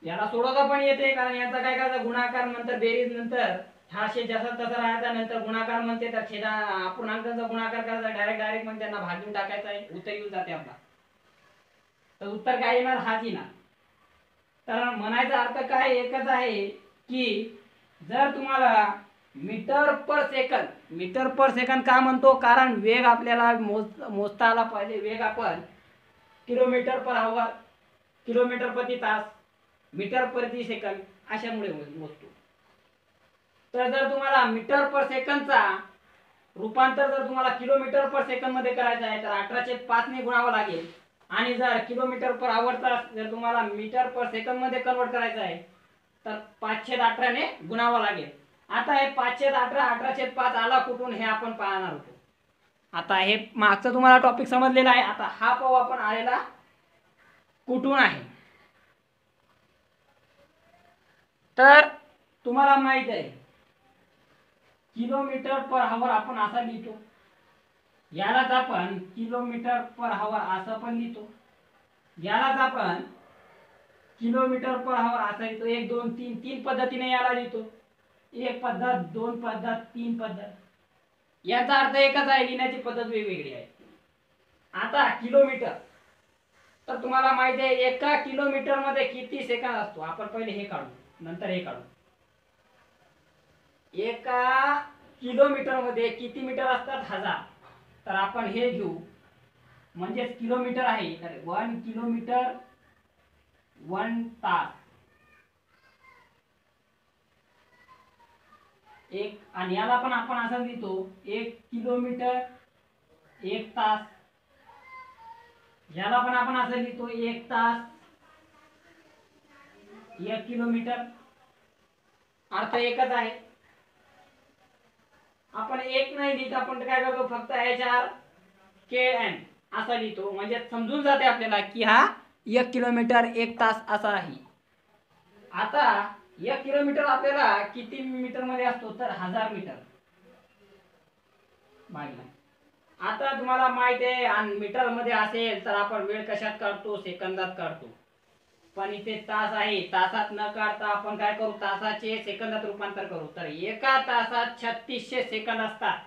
याला सोडवता पण येते, कारण याचा काय करायचा? गुणाकार नंतर बेरीज, नंतर हा शे जसा तसा राहायचा, नंतर गुणाकार म्हणते तर छेदा अपूर्णांकाचा गुणाकार करायचा, डायरेक्ट मग त्यांना भागून टाकायचा आहे, उत्तर येऊन जाते आपला. तर उत्तर काय येणार? हाच येणार. तर म्हणायचा अर्थ काय एकच आहे की जर तुम्हाला मीटर पर सेकंद का म्हणतो? कारण वेग आपल्याला मोजता आला पाहिजे. वेग आपण किलोमीटर पर आवर, किलोमीटर प्रति तास, मीटर प्रति सेकंद अशामुळे मोजतो. तर जर तुम्हाला मीटर पर सेकंदचा रूपांतर जर तुम्हाला किलोमीटर पर सेकंद मध्ये करायचं आहे तर 18/5 ने गुणावं लागेल. आणि जर किलोमीटर पर आवरचा जर तुम्हाला मीटर पर सेकंद मध्ये कन्वर्ट करायचं आहे तर 5/18 ने गुणावं लागेल. आता हे 5/18 18/5 आला कुठून हे आपण पाहणार आहोत. आता हे मागचं तुम्हाला टॉपिक समजलेला आहे. आता हा पाहू आपण आलेला कुठून आहे. तर तुम्हाला माहित आहे किलोमीटर पर आवर आपण असा लिहितो, यालाच आपण किलोमीटर पर आवर असं पण लिहितो, यालाच आपण किलोमीटर पर आवर असं लिहितो. 1 2 3 तीन पद्धतीने याला लिहितो. एक पद्धत, दोन पद्धत, तीन पद्धत. याचा अर्थ एकच आहे, लिहिण्याची पद्धत वेगवेगळी आहे. आता किलोमीटर, तर तुम्हाला माहिती आहे एका किलोमीटर मध्ये किती सेकंद असतो? आपण पहिले हे काढू, नंतर हे काढू. एका किलोमीटर मध्ये किती मीटर असतात? 1000. तर आपण हे घेऊ, म्हणजे किलोमीटर आहे तर 1 किलोमीटर 1 तास एक, आणि याला पण आपण असं लिहितो 1 किलोमीटर 1 तास, याला पण आपण असं लिहितो 1 तास 1 किलोमीटर, अर्थ एकच आहे. आपण एक नाही लिहित, आपण काय करतो फक्त HRKN असं लिहितो, म्हणजे समजून जाते आपल्याला की हा 1 किलोमीटर 1 तास असा आहे. आता 1 किलोमीटर आपल्याला किती मीटर मध्ये असतो तर 1000 मीटर भागला. आता तुम्हाला माहिती आहे आणि मीटर मध्ये असेल तर आपण वेळ कशात काढतो सेकंदात काढतो, पण इथे तास आहे, तासात न काढता आपण काय करू तासाचे सेकंदात रूपांतर करू. तर एका तासात 3600 सेकंद असतात,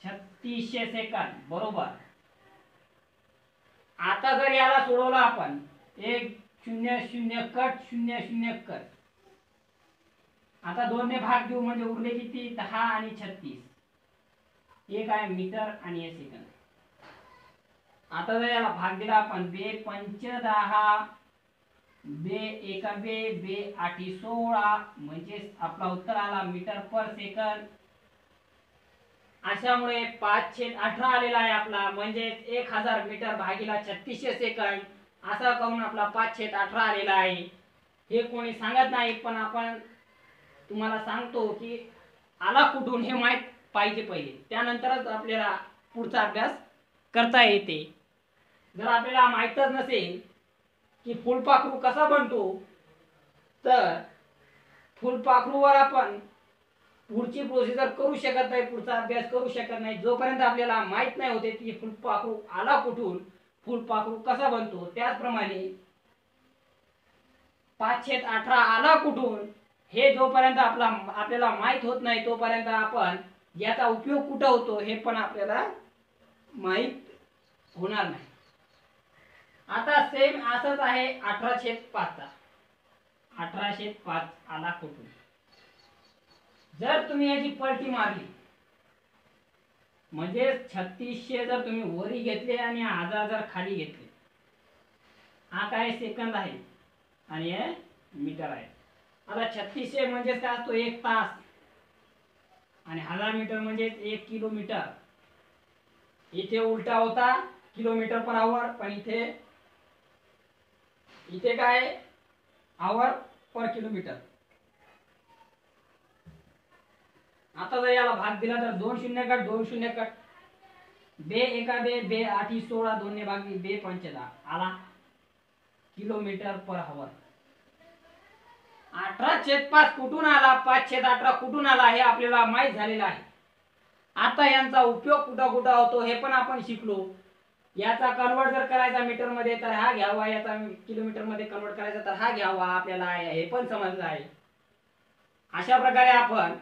3600 सेकंद बरोबर. आता जर याला सोडवलं आपण 1 0 0 कट 0 0 कट, आता 2 ने भाग देऊ म्हणजे उरले किती 10 आणि 36, एक आहे मीटर आणि हे सेकंद. आता जर याला भाग दिला आपण 2 पंच 10 2 एका 2 2 आठी 16 म्हणजे आपला उत्तर आला मीटर पर सेकंद. अशामुळे 5/18 आलेला आहे आपला, म्हणजे 1000 मीटर भागीला 3600 सेकंद असा करून आपला 5/18 आलेला आहे. हे कोणी सांगत नाही, पण आपण तुम्हाला सांगतो की आला कुठून हे माहित पाहिजे पहिले, त्यानंतरच आपल्याला पुढचा अभ्यास करता येते. जर आपल्याला माहीतच नसेल की फुलपाखरू कसा बनतो तर फुलपाखरूवर आपण पुढची प्रोसिजर करू शकत नाही, पुढचा अभ्यास करू शकत नाही जोपर्यंत आपल्याला माहित नाही होते की फुलपाखरू आला कुठून, फुलपाखरू कसा बनतो. त्याचप्रमाणे 5/18 आला कुठून हे जोपर्यंत आपल्याला माहित होत नाही तोपर्यंत आपण याचा उपयोग कुठं होतो हे पण आपल्याला माहित होणार नाही. आता सेम असंच आहे 18/5 18/5 आला कुठून. जर तुम्ही याची पलटी मारली म्हणजे 3600 जर तुम्ही वरी घेतले आणि 1000 जर खाली घेतले, हा काय सेकंद आहे आणि हे मीटर आहे. आता 3600 म्हणजे काय असतो 1 तास आणि 1000 मीटर म्हणजे 1 किलोमीटर. इथे उलटा होता किलोमीटर पर आवर, पण इथे काय आवर पर किलोमीटर. आता जर याला भाग दिला तर 2 0 कट 2 0 कट 2 एका 2 2 आठी 16 2 ने भागली 2 पंच 10 आला किलोमीटर पर आवर. 18/5 कुठून आला 5/18 कुठून आला हे आपल्याला माहित झालेलं आहे. आता यांचा उपयोग कुठं कुठं होतो हे पण आपण शिकलो. याचा कन्वर्ट जर करायचा मीटर मध्ये तर हा घ्यावा, याचा किलोमीटर मध्ये कन्वर्ट करायचा तर हा घ्यावा, आपल्याला हे पण समजलं आहे. अशा प्रकारे आपण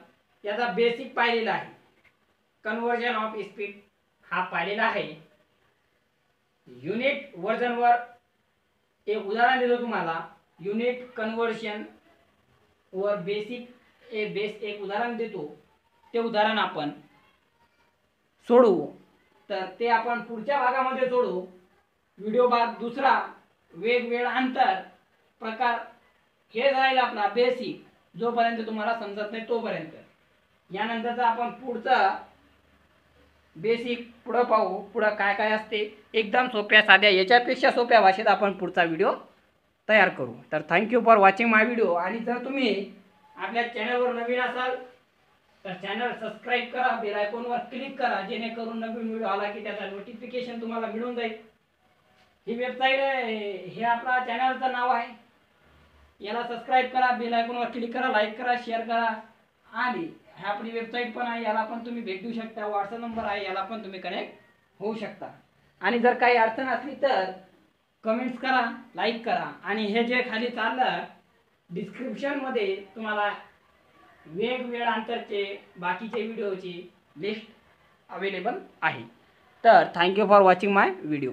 याचा बेसिक पाहिलेला आहे. कन्वर्जन ऑफ स्पीड हा पाहिलेला आहे. युनिट वर्जन वर एक उदाहरण देतो तुम्हाला. युनिट कन्वर्जन वर एक उदाहरण देतो, ते उदाहरण आपण सोडवू. तर ते आपण पुढच्या भागामध्ये सोडवू. व्हिडिओ भाग दुसरा वेग वेळ अंतर प्रकार हे राहील आपला बेसिक, जोपर्यंत तुम्हाला समजत नाही तोपर्यंत. यानंतरचा आपण पुढचा बेसिक पुढं पाहू. पुढं काय काय असते एकदम सोप्या साध्या याच्यापेक्षा सोप्या भाषेत आपण पुढचा व्हिडिओ तयार करू. तर thank you for watching my video. आणि जर तुम्ही आपल्या चॅनलवर नवीन असाल तर चॅनल सबस्क्राईब करा, बेल आयकॉनवर क्लिक करा, जेणेकरून नवीन व्हिडिओ आला की त्याचा नोटिफिकेशन तुम्हाला मिळून जाईल. ही वेबसाईट आहे, हे आपला चॅनलचं नाव आहे. याला सबस्क्राईब करा, बेल आयकॉनवर क्लिक करा, लाईक करा, शेअर करा. आणि ही आपली वेबसाईट पण आहे, याला पण तुम्ही भेट देऊ शकता. व्हॉट्सअप नंबर आहे, याला पण तुम्ही कनेक्ट होऊ शकता. आणि जर काही अडचण असली तर कमेंट्स करा, लाईक करा. आणि हे जे खाली चाललं डिस्क्रिप्शनमध्ये तुम्हाला वेग वेळ अंतरचे बाकीचे व्हिडिओची लिस्ट अवेलेबल आहे. तर thank you for watching my video.